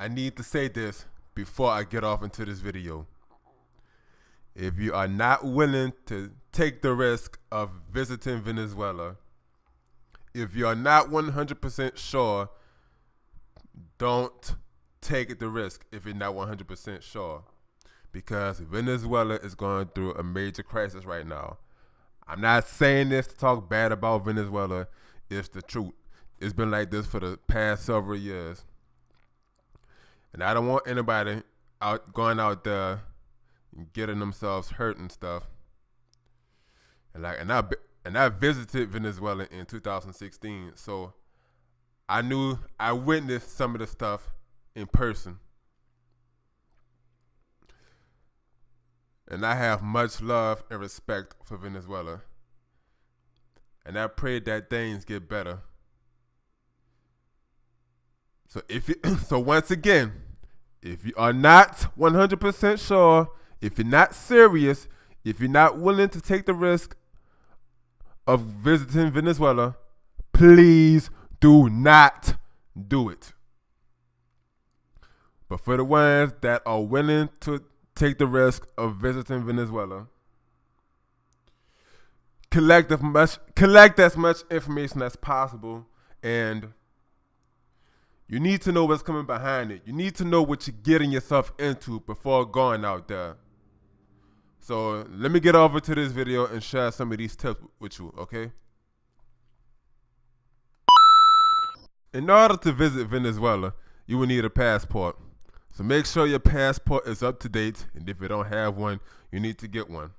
I need to say this before I get off into this video. If you are not willing to take the risk of visiting Venezuela, if you are not 100% sure, don't take the risk if you're not 100% sure. Because Venezuela is going through a major crisis right now. I'm not saying this to talk bad about Venezuela. It's the truth. It's been like this for the past several years. And I don't want anybody going out there and getting themselves hurt and stuff. And I visited Venezuela in 2016, so I witnessed some of the stuff in person. And I have much love and respect for Venezuela. And I pray that things get better. So once again, if you are not 100% sure, if you're not serious, if you're not willing to take the risk of visiting Venezuela, please do not do it. But for the ones that are willing to take the risk of visiting Venezuela, collect as much information as possible, and you need to know what's coming behind it. You need to know what you're getting yourself into before going out there. So let me get over to this video and share some of these tips with you, okay? In order to visit Venezuela, you will need a passport. So make sure your passport is up to date, and if you don't have one, you need to get one.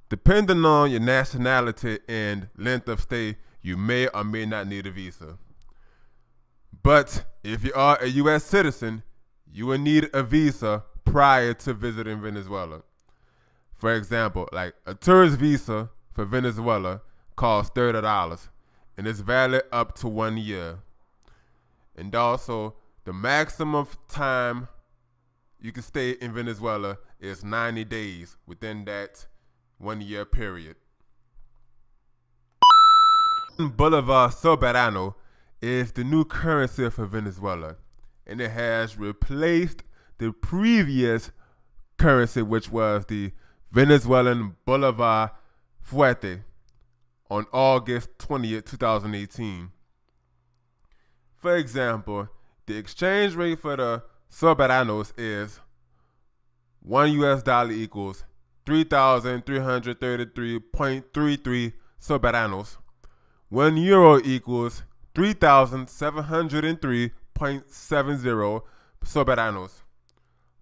Depending on your nationality and length of stay, you may or may not need a visa. But if you are a U.S. citizen, you will need a visa prior to visiting Venezuela. For example, like a tourist visa for Venezuela costs $30 and it's valid up to 1 year. And also, the maximum time you can stay in Venezuela is 90 days within that 1 year period. Bolivar Soberano is the new currency for Venezuela, and it has replaced the previous currency, which was the Venezuelan Bolivar Fuerte, on August 20th, 2018. For example, the exchange rate for the Soberanos is $1 equals 3,333.33 Soberanos. €1 equals 3,703.70 Soberanos.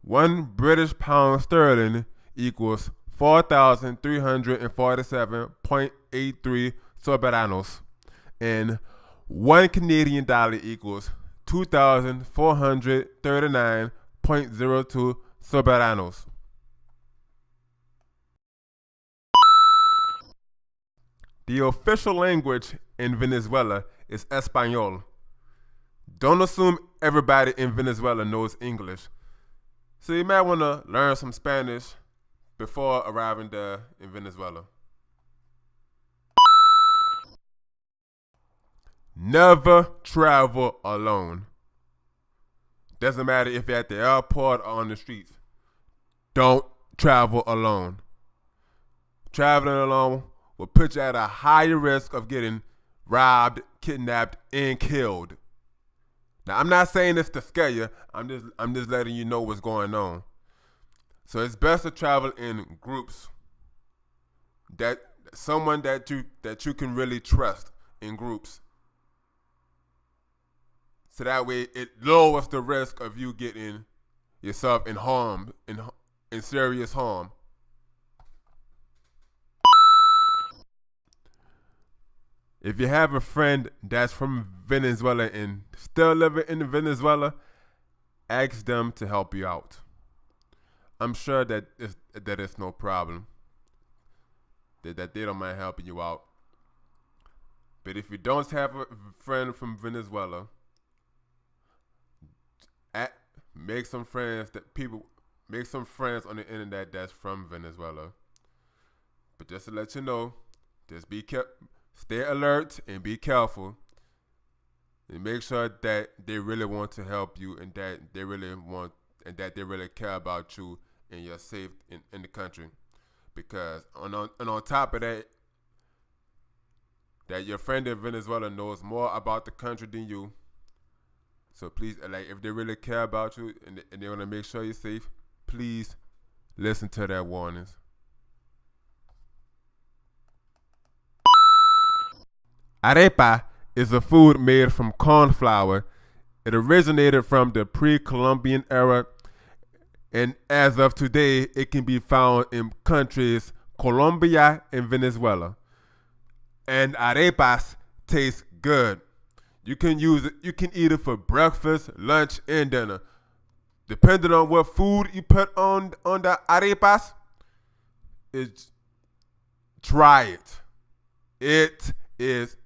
1 British pound sterling equals 4,347.83 Soberanos. And 1 Canadian dollar equals 2,439.02 Soberanos. The official language in Venezuela is Espanol. Don't assume everybody in Venezuela knows English. So you might want to learn some Spanish before arriving there in Venezuela. Never travel alone. Doesn't matter if you're at the airport or on the streets. Don't travel alone. Traveling alone will put you at a higher risk of getting robbed, kidnapped, and killed. Now, I'm not saying this to scare you. I'm just letting you know what's going on. So it's best to travel in groups. Someone that you can really trust in groups. So that way it lowers the risk of you getting yourself in serious harm. If you have a friend that's from Venezuela and still living in Venezuela, ask them to help you out. I'm sure that it's no problem. That they don't mind helping you out. But if you don't have a friend from Venezuela, make some friends on the internet that's from Venezuela. But just to let you know, just stay alert and be careful. And make sure that they really want to help you and that they really care about you and your safety in the country. Because on top of that, that your friend in Venezuela knows more about the country than you. So please, like, if they really care about you and they want to make sure you're safe, please listen to their warnings. Arepa is a food made from corn flour. It originated from the pre-Columbian era, and as of today, it can be found in countries Colombia and Venezuela. And arepas taste good. You can use it. You can eat it for breakfast, lunch, and dinner. Depending on what food you put on the arepas, try it. It is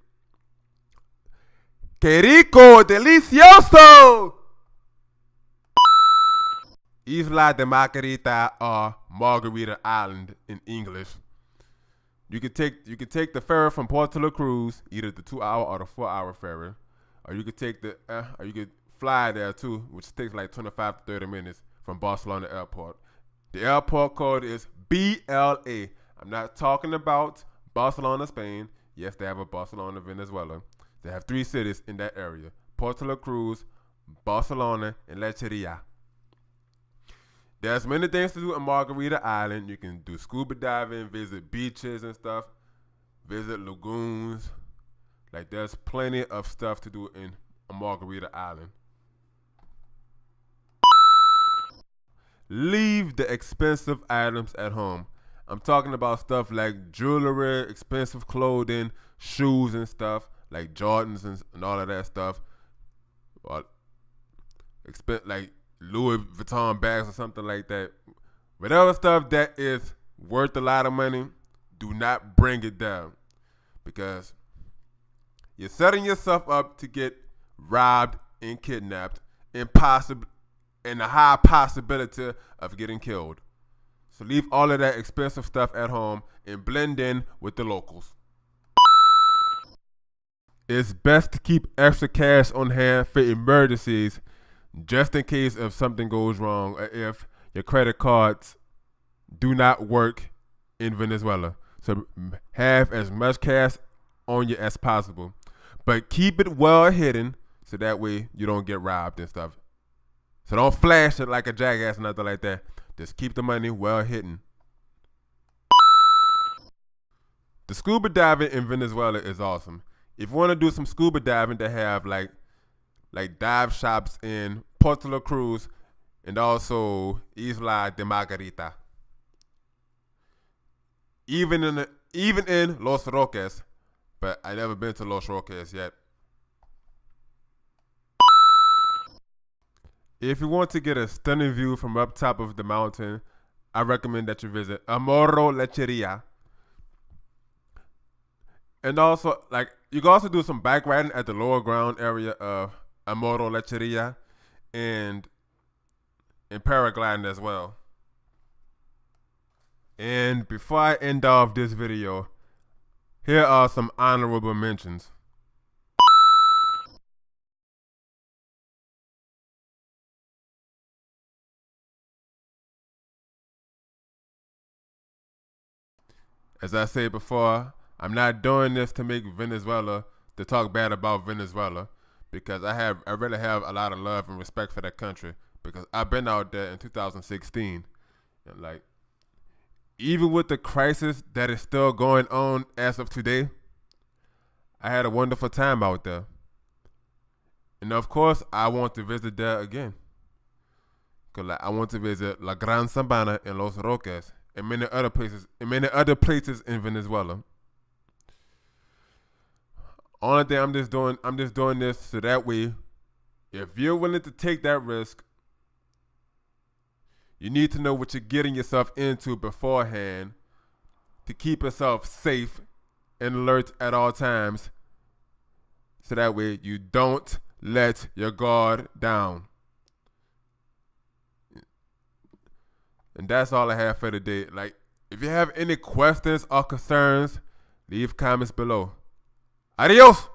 que rico, delicioso. Isla de Margarita or Margarita Island in English. You could take the ferry from Puerto La Cruz, either the 2-hour or the 4-hour ferry, or you could fly there too, which takes like 25 to 30 minutes from Barcelona Airport. The airport code is BLA. I'm not talking about Barcelona, Spain. Yes, they have a Barcelona, Venezuela. They have 3 cities in that area: Puerto La Cruz, Barcelona, and Lecheria. There's many things to do on Margarita Island. You can do scuba diving, visit beaches and stuff, visit lagoons. Like, there's plenty of stuff to do in Margarita Island. Leave the expensive items at home. I'm talking about stuff like jewelry, expensive clothing, shoes and stuff, like Jordans and all of that stuff. Or like Louis Vuitton bags or something like that. Whatever stuff that is worth a lot of money, do not bring it down, because you're setting yourself up to get robbed and kidnapped, and a high possibility of getting killed. So leave all of that expensive stuff at home and blend in with the locals. It's best to keep extra cash on hand for emergencies, just in case if something goes wrong or if your credit cards do not work in Venezuela. So have as much cash on you as possible, but keep it well hidden so that way you don't get robbed and stuff. So don't flash it like a jackass or nothing like that. Just keep the money well hidden. The scuba diving in Venezuela is awesome. If you want to do some scuba diving, they have like dive shops in Puerto La Cruz and also Isla de Margarita. Even in Los Roques, but I never been to Los Roques yet. If you want to get a stunning view from up top of the mountain, I recommend that you visit Amorro Lecheria. And also, like, you can also do some bike riding at the lower ground area of Amorro Lecheria and paragliding as well. And before I end off this video, here are some honorable mentions. As I said before, I'm not doing this to make Venezuela, to talk bad about Venezuela, because I really have a lot of love and respect for that country, because I've been out there in 2016, and like, even with the crisis that is still going on as of today, I had a wonderful time out there. And of course, I want to visit there again. Cause like, I want to visit La Gran Sabana and Los Roques and many other places in Venezuela. Only thing I'm just doing this so that way, if you're willing to take that risk, you need to know what you're getting yourself into beforehand to keep yourself safe and alert at all times, so that way you don't let your guard down. And that's all I have for today. Like, if you have any questions or concerns, leave comments below. Adios!